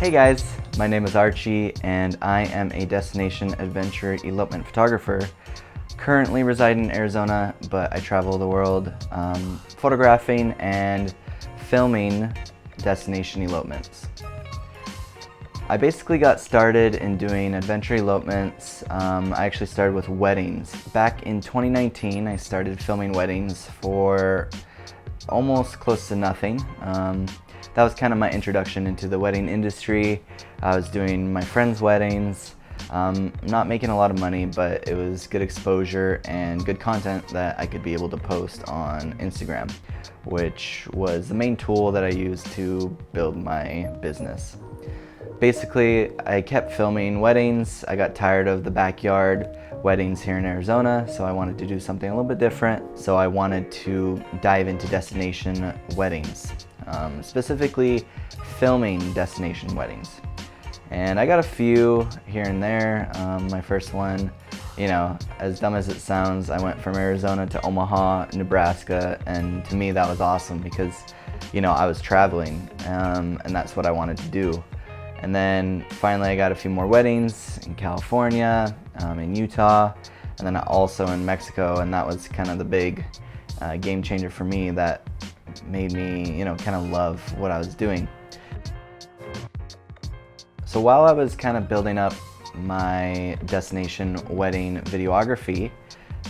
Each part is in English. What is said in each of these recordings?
Hey guys, my name is Archie and I am a destination adventure elopement photographer. Currently reside in Arizona, but I travel the world photographing and filming destination elopements. I basically got started in doing adventure elopements. I actually started with weddings. Back in 2019, I started filming weddings for almost close to nothing. That was kind of my introduction into the wedding industry. I was doing my friends' weddings, not making a lot of money, but it was good exposure and good content that I could be able to post on Instagram, which was the main tool that I used to build my business. Basically, I kept filming weddings. I got tired of the backyard weddings here in Arizona, so I wanted to do something a little bit different. So I wanted to dive into destination weddings, specifically filming destination weddings. And I got a few here and there. My first one, you know, as dumb as it sounds, I went from Arizona to Omaha, Nebraska, and to me that was awesome because, you know, I was traveling, and that's what I wanted to do. And then finally I got a few more weddings in California, in Utah, and then also in Mexico, and that was kind of the big game changer for me that made me, you know, kind of love what I was doing. So while I was kind of building up my destination wedding videography,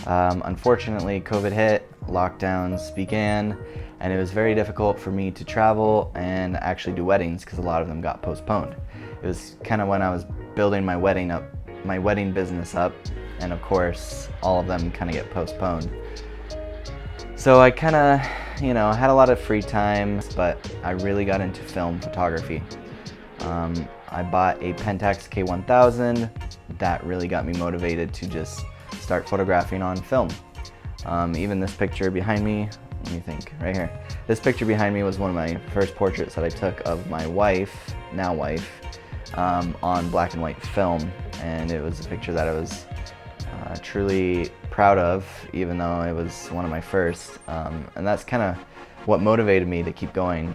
unfortunately COVID hit, lockdowns began, and it was very difficult for me to travel and actually do weddings because a lot of them got postponed. It was kind of when I was building my wedding business up, and of course all of them kind of get postponed. So I kind of, you know, had a lot of free time, but I really got into film photography. I bought a Pentax K1000. That really got me motivated to just start photographing on film. Even this picture behind me, let me think, right here. This picture behind me was one of my first portraits that I took of my wife, now wife, on black and white film. And it was a picture that I was truly proud of, even though it was one of my first. And that's kind of what motivated me to keep going.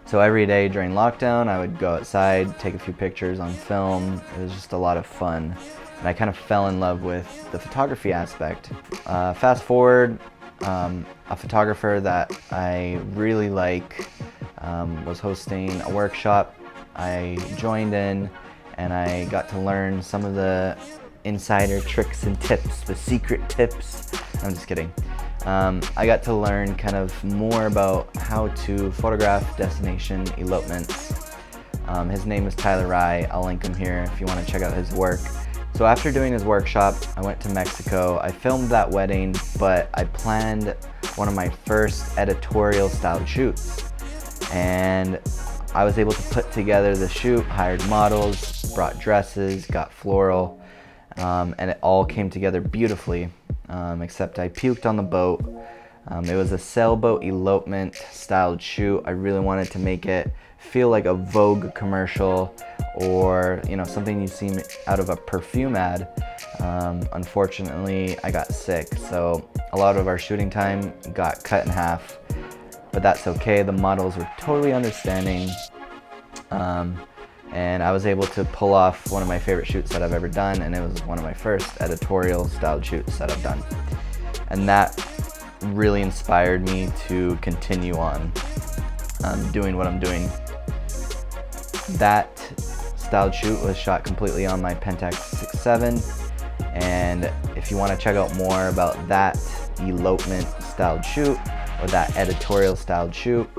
So every day during lockdown, I would go outside, take a few pictures on film. It was just a lot of fun. And I kind of fell in love with the photography aspect. Fast forward, a photographer that I really like was hosting a workshop. I joined in and I got to learn some of the insider tricks and tips, the secret tips. I'm just kidding. I got to learn kind of more about how to photograph destination elopements. His name is Tyler Rye. I'll link him here if you want to check out his work. So after doing his workshop, I went to Mexico. I filmed that wedding, but I planned one of my first editorial style shoots. And I was able to put together the shoot, hired models, brought dresses, got floral, and it all came together beautifully, except I puked on the boat. It was a sailboat elopement styled shoot. I really wanted to make it feel like a Vogue commercial or, you know, something you see out of a perfume ad. Unfortunately, I got sick, so a lot of our shooting time got cut in half, but that's okay. The models were totally understanding, and I was able to pull off one of my favorite shoots that I've ever done, and it was one of my first editorial styled shoots that I've done. And that really inspired me to continue on doing what I'm doing. That styled shoot was shot completely on my Pentax 6.7, and if you want to check out more about that elopement styled shoot or that editorial styled shoot,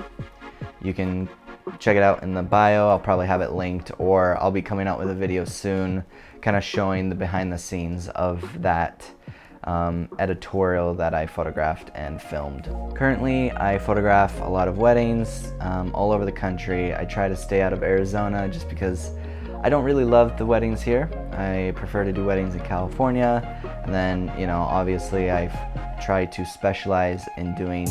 you can check it out in the bio. I'll probably have it linked, or I'll be coming out with a video soon kind of showing the behind the scenes of that editorial that I photographed and filmed. Currently, I photograph a lot of weddings all over the country. I try to stay out of Arizona just because I don't really love the weddings here. I prefer to do weddings in California, and then, you know, obviously I've tried to specialize in doing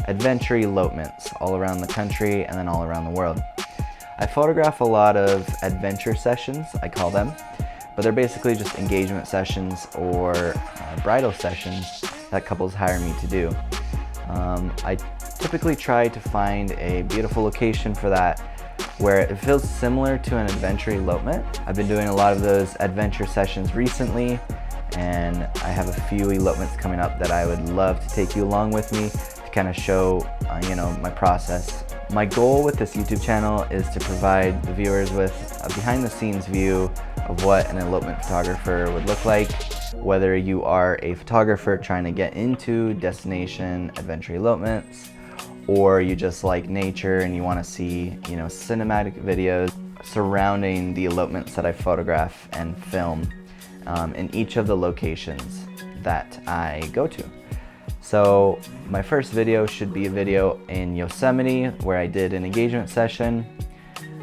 adventure elopements all around the country and then all around the world. I photograph a lot of adventure sessions, I call them, but they're basically just engagement sessions or bridal sessions that couples hire me to do. I typically try to find a beautiful location for that, where it feels similar to an adventure elopement. I've been doing a lot of those adventure sessions recently, and I have a few elopements coming up that I would love to take you along with me to kind of show my process. My goal with this YouTube channel is to provide the viewers with a behind the scenes view of what an elopement photographer would look like, whether you are a photographer trying to get into destination adventure elopements, or you just like nature and you want to see cinematic videos surrounding the elopements that I photograph and film in each of the locations that I go to. So my first video should be a video in Yosemite where I did an engagement session,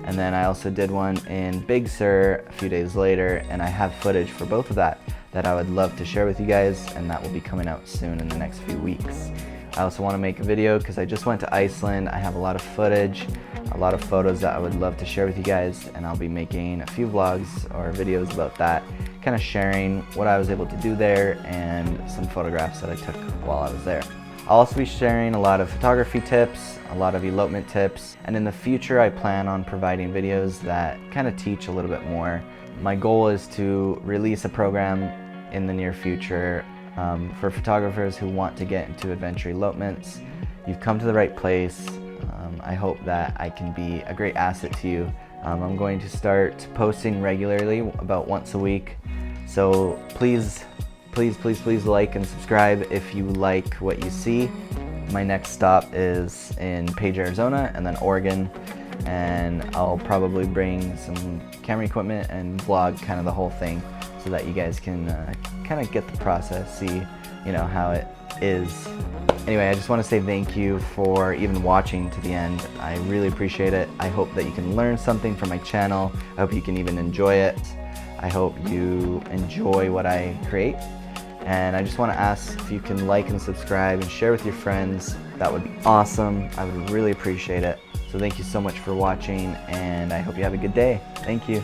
and then I also did one in Big Sur a few days later, and I have footage for both of that I would love to share with you guys, and that will be coming out soon in the next few weeks. I also want to make a video because I just went to Iceland. I have a lot of footage, a lot of photos that I would love to share with you guys, and I'll be making a few vlogs or videos about that, kind of sharing what I was able to do there and some photographs that I took while I was there. I'll also be sharing a lot of photography tips, a lot of elopement tips, and in the future I plan on providing videos that kind of teach a little bit more. My goal is to release a program in the near future for photographers who want to get into adventure elopements. You've come to the right place. I hope that I can be a great asset to you. I'm going to start posting regularly, about once a week. So please like and subscribe if you like what you see. My next stop is in Page, Arizona, and then Oregon. And I'll probably bring some camera equipment and vlog kind of the whole thing so that you guys can kind of get the process, see how it is. Anyway, I just want to say thank you for even watching to the end. I really appreciate it. I hope that you can learn something from my channel. I hope you can even enjoy it. I hope you enjoy what I create. And I just want to ask if you can like and subscribe and share with your friends. That would be awesome. I would really appreciate it. So thank you so much for watching, and I hope you have a good day. Thank you.